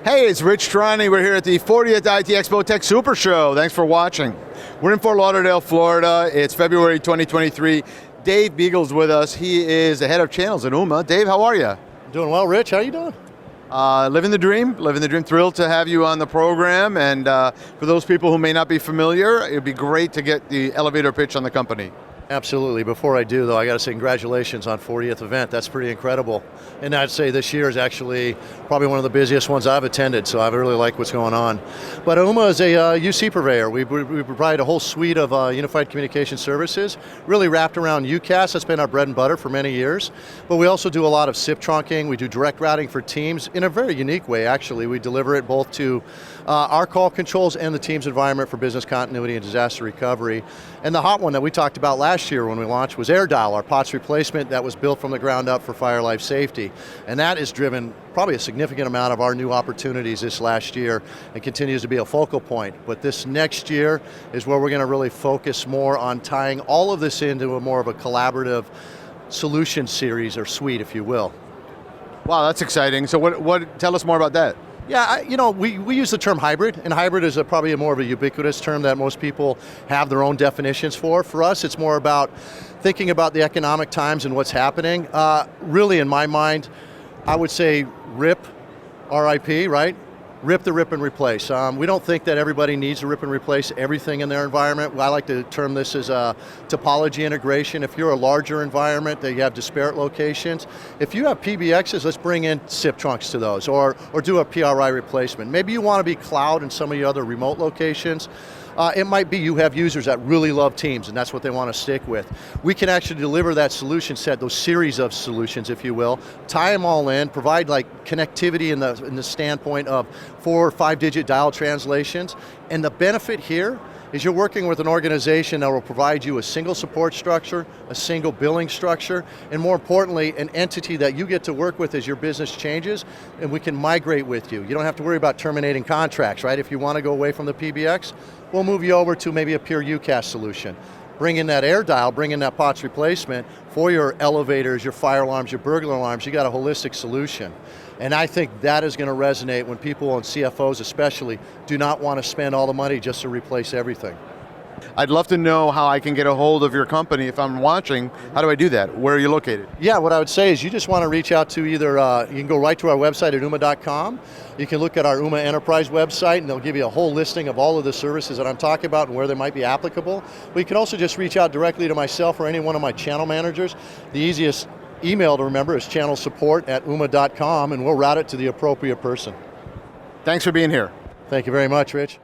Hey, it's Rich Tehrani. We're here at the 40th ITEXPO Tech Super Show. Thanks for watching. We're in Fort Lauderdale, Florida. It's February 2023. Dave Beagle's with us. He is the head of channels at Ooma. Dave, how are you? Doing well, Rich. How you doing? Living the dream. Thrilled to have you on the program. And for those people who may not be familiar, it'd be great to get the elevator pitch on the company. Absolutely. Before I do, though, I got to say congratulations on 40th event. That's pretty incredible. And I'd say this year is actually probably one of the busiest ones I've attended, so I really like what's going on. But Ooma is a UC purveyor. We provide a whole suite of unified communication services, really wrapped around UCaaS. That's been our bread and butter for many years. But we also do a lot of SIP trunking. We do direct routing for teams in a very unique way, actually. We deliver it both to our call controls and the team's environment for business continuity and disaster recovery. And the hot one that we talked about last year when we launched was AirDial, our POTS replacement that was built from the ground up for fire life safety. And that has driven probably a significant amount of our new opportunities this last year and continues to be a focal point. But this next year is where we're going to really focus more on tying all of this into a more of a collaborative solution series or suite, if you will. Wow, that's exciting. So tell us more about that. Yeah, we use the term hybrid, and hybrid is probably more of a ubiquitous term that most people have their own definitions for. For us, it's more about thinking about the economic times and what's happening. Really, in my mind, I would say RIP, RIP, right? Rip the rip and replace. We don't think that everybody needs to rip and replace everything in their environment. I like to term this as a topology integration. If you're a larger environment that you have disparate locations, if you have PBXs, let's bring in SIP trunks to those, or do a PRI replacement. Maybe you want to be cloud in some of your other remote locations. It might be you have users that really love Teams and that's what they want to stick with. We can actually deliver that solution set, those series of solutions, if you will, tie them all in, provide like connectivity in the standpoint of 4 or 5 digit dial translations. And the benefit here is you're working with an organization that will provide you a single support structure, a single billing structure, and more importantly, an entity that you get to work with as your business changes, and we can migrate with you. You don't have to worry about terminating contracts, right? If you want to go away from the PBX, we'll move you over to maybe a pure UCaaS solution. Bring in that AirDial, bring in that POTS replacement for your elevators, your fire alarms, your burglar alarms. You got a holistic solution. And I think that is going to resonate when people and CFOs especially do not want to spend all the money just to replace everything. I'd love to know how I can get a hold of your company if I'm watching. How do I do that? Where are you located? Yeah, what I would say is you just want to reach out to either, you can go right to our website at Ooma.com. You can look at our Ooma Enterprise website and they'll give you a whole listing of all of the services that I'm talking about and where they might be applicable. But you can also just reach out directly to myself or any one of my channel managers. The easiest email to remember is channelsupport@Ooma.com and we'll route it to the appropriate person. Thanks for being here. Thank you very much, Rich.